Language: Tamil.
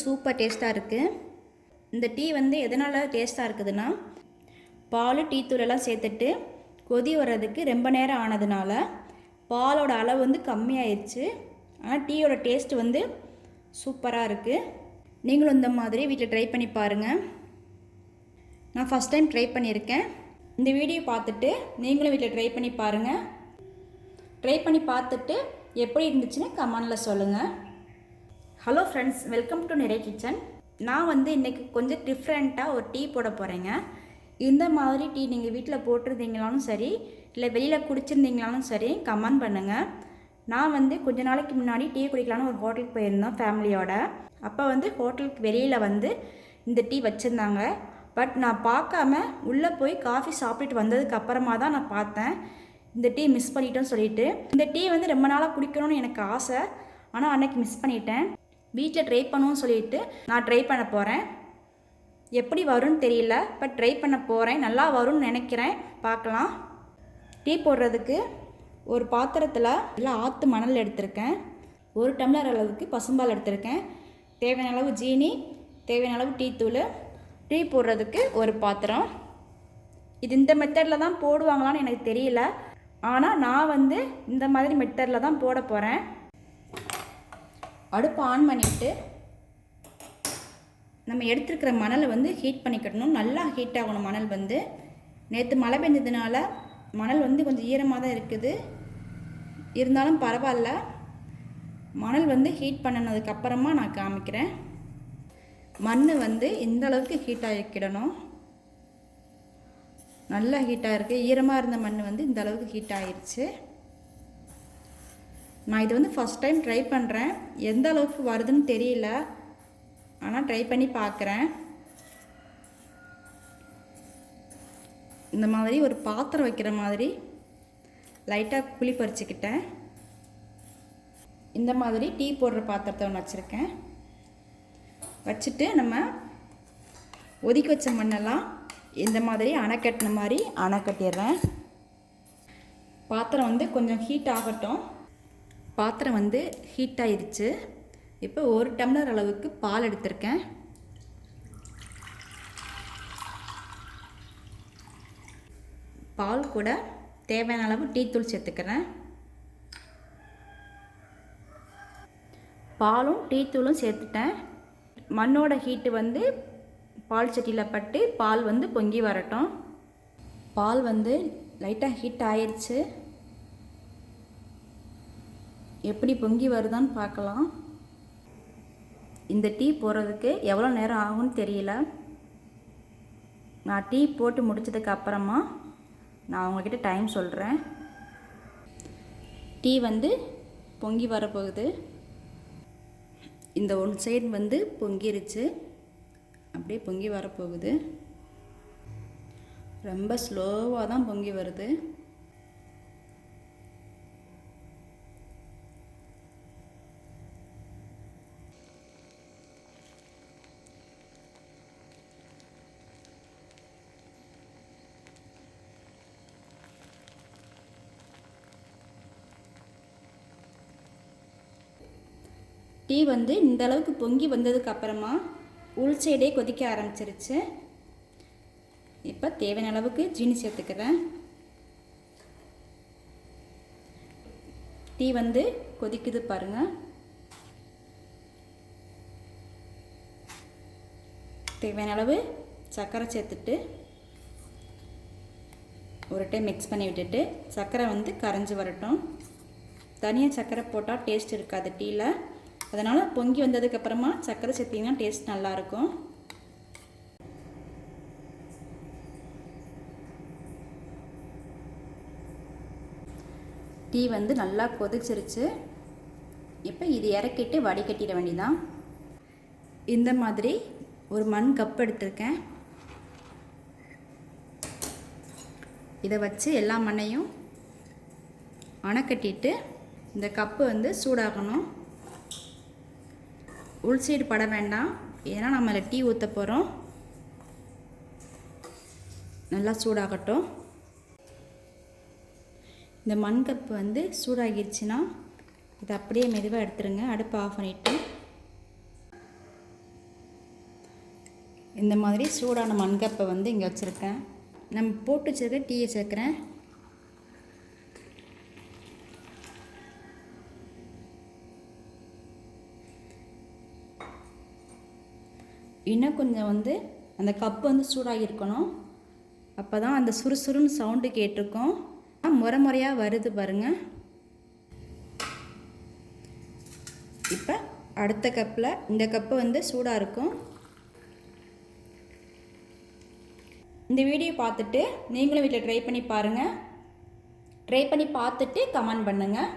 சூப்பர் டேஸ்ட்டாக இருக்குது. இந்த டீ வந்து எதனால் டேஸ்ட்டாக இருக்குதுன்னா, பால் டீ தூளெல்லாம் சேர்த்துட்டு கொதி வர்றதுக்கு ரொம்ப நேரம் ஆனதுனால பாலோட அளவு வந்து கம்மியாயிடுச்சு. ஆனால் டீயோட டேஸ்ட்டு வந்து சூப்பராக இருக்குது. நீங்களும் இந்த மாதிரி வீட்டில் ட்ரை பண்ணி பாருங்கள். நான் ஃபஸ்ட் டைம் ட்ரை பண்ணியிருக்கேன். இந்த வீடியோ பார்த்துட்டு நீங்களும் வீட்டில் ட்ரை பண்ணி பாருங்கள். ட்ரை பண்ணி பார்த்துட்டு எப்படி இருந்துச்சுன்னு கமெண்டில் சொல்லுங்கள். Hello friends, welcome to Nirai kitchen. நான் வந்து இன்றைக்கி கொஞ்சம் டிஃப்ரெண்ட்டாக ஒரு டீ போட போகிறேங்க. இந்த மாதிரி டீ நீங்கள் வீட்டில் போட்டிருந்தீங்களாலும் சரி, இல்லை வெளியில் குடிச்சிருந்தீங்களாலும் சரி, கமெண்ட் பண்ணுங்கள். நான் வந்து கொஞ்ச நாளைக்கு முன்னாடி டீ குடிக்கலான்னு ஒரு ஹோட்டலுக்கு போயிருந்தோம் ஃபேமிலியோட. அப்போ வந்து ஹோட்டலுக்கு வெளியில் வந்து இந்த டீ வச்சுருந்தாங்க. பட் நான் பார்க்காம உள்ளே போய் காஃபி சாப்பிட்டுட்டு வந்ததுக்கு அப்புறமா தான் நான் பார்த்தேன் இந்த டீ மிஸ் பண்ணிட்டோன்னு சொல்லிட்டு. இந்த டீ வந்து ரொம்ப நாளாக குடிக்கணும்னு எனக்கு ஆசை, ஆனால் அன்றைக்கி மிஸ் பண்ணிட்டேன். வீட்டில் ட்ரை பண்ணுவோன்னு சொல்லிட்டு நான் ட்ரை பண்ண போகிறேன். எப்படி வரும்னு தெரியல, பட் ட்ரை பண்ண போகிறேன். நல்லா வரும்னு நினைக்கிறேன், பார்க்கலாம். டீ போடுறதுக்கு ஒரு பாத்திரத்தில் எல்லாம் ஆற்று மணல் எடுத்திருக்கேன். 1 டம்ளர் அளவுக்கு பசும்பால் எடுத்திருக்கேன். தேவையான அளவு ஜீனி, தேவையான அளவு டீ தூள், டீ போடுறதுக்கு ஒரு பாத்திரம். இது இந்த மெத்தடில் தான் போடுவாங்களான்னு எனக்கு தெரியல, ஆனால் நான் வந்து இந்த மாதிரி மெத்தடில் தான் போட போகிறேன். அடுப்பு ஆன் பண்ணிவிட்டு நம்ம எடுத்துருக்கிற மணலை வந்து ஹீட் பண்ணிக்கிடணும். நல்லா ஹீட் ஆகணும் மணல் வந்து. நேற்று மழை பெஞ்சதுனால மணல் வந்து கொஞ்சம் ஈரமாக தான் இருக்குது. இருந்தாலும் பரவாயில்ல, மணல் வந்து ஹீட் பண்ணினதுக்கப்புறமா நான் காமிக்கிறேன். மண் வந்து இந்த அளவுக்கு ஹீட் ஆகிக்கிடணும். நல்லா ஹீட்டாக இருக்குது. ஈரமாக இருந்த மண் வந்து இந்த அளவுக்கு ஹீட் ஆகிடுச்சு. நான் இது வந்து ஃபஸ்ட் டைம் ட்ரை பண்ணுறேன். எந்த அளவுக்கு வருதுன்னு தெரியல, ஆனால் ட்ரை பண்ணி பார்க்குறேன். இந்த மாதிரி ஒரு பாத்திரம் வைக்கிற மாதிரி லைட்டாக குழி பறிச்சுக்கிட்டேன். இந்த மாதிரி டீ போடுற பாத்திரத்தை ஒன்று வச்சுருக்கேன். வச்சுட்டு நம்ம ஒதுக்கி வச்ச மண்ணெல்லாம் இந்த மாதிரி அணை கட்டின மாதிரி அணை கட்டிடுறேன். பாத்திரம் வந்து கொஞ்சம் ஹீட் ஆகட்டும். பாத்திரம் வந்து ஹீட் ஆயிடுச்சு. இப்போ 1 டம்ளர் அளவுக்கு பால் எடுத்திருக்கேன். பால் கூட தேவையான அளவு டீ தூள் சேர்த்துக்கிறேன். பாலும் டீ தூளும் சேர்த்துட்டேன். மண்ணோட ஹீட்டு வந்து பால் சட்டியில் பட்டு பால் வந்து பொங்கி வரட்டும். பால் வந்து லைட்டாக ஹீட் ஆயிடுச்சு. எப்படி பொங்கி வருதான்னு பார்க்கலாம். இந்த டீ போடுறதுக்கு எவ்வளோ நேரம் ஆகும்னு தெரியல. நான் டீ போட்டு முடிச்சதுக்கு அப்புறமா நான் உங்கள்கிட்ட டைம் சொல்கிறேன். டீ வந்து பொங்கி வரப்போகுது. இந்த ஒன் சைடு வந்து பொங்கிருச்சு, அப்படியே பொங்கி வரப்போகுது. ரொம்ப ஸ்லோவாக தான் பொங்கி வருது. டீ வந்து இந்த அளவுக்கு பொங்கி வந்ததுக்கு அப்புறமா உள் சைடே கொதிக்க ஆரம்பிச்சிருச்சு. இப்போ தேவையான அளவுக்கு ஜீனி சேர்த்துக்கிறேன். டீ வந்து கொதிக்குது பாருங்கள். தேவையான அளவு சர்க்கரை சேர்த்துட்டு ஒரு டைம் மிக்ஸ் பண்ணி விட்டுட்டு சர்க்கரை வந்து கரைஞ்சி வரட்டும். தனியாக சர்க்கரை போட்டால் டேஸ்ட் இருக்காது டீயில். அதனால் பொங்கி வந்ததுக்கப்புறமா சர்க்கரை சேர்த்திங்கன்னா டேஸ்ட் நல்லாயிருக்கும். டீ வந்து நல்லா கொதிச்சிருச்சு. இப்போ இது இறக்கிட்டு வடிகட்டிட வேண்டியதான். இந்த மாதிரி ஒரு மண் கப் எடுத்திருக்கேன். இதை வச்சு எல்லா மண்ணையும் அணை கட்டிட்டு இந்த கப்பு வந்து சூடாகணும். உள் சைடு பட வேண்டாம், ஏன்னா நம்ம அதில் டீ ஊற்ற போகிறோம். நல்லா சூடாகட்டும். இந்த மண் கப்பு வந்து சூடாகிடுச்சுன்னா இதை அப்படியே மெதுவாக எடுத்துருங்க. அடுப்பை ஆஃப் பண்ணிவிட்டு இந்த மாதிரி சூடான மண்கப்பை வந்து இங்கே வச்சுருக்கேன். நம்ம போட்டு வச்சுருக்க டீயை சேர்க்குறேன். இன்னும் கொஞ்சம் வந்து அந்த கப்பு வந்து சூடாகி இருக்கணும். அப்போ தான் அந்த சுறுசுறுன்னு சவுண்டு கேட்டிருக்கோம். முறை முறையாக வருது பாருங்கள். இப்போ அடுத்த கப்பில் இந்த கப்பு வந்து சூடாக இருக்கும். இந்த வீடியோ பார்த்துட்டு நீங்களும் வீட்டில் ட்ரை பண்ணி பாருங்கள். ட்ரை பண்ணி பார்த்துட்டு கமெண்ட் பண்ணுங்கள்.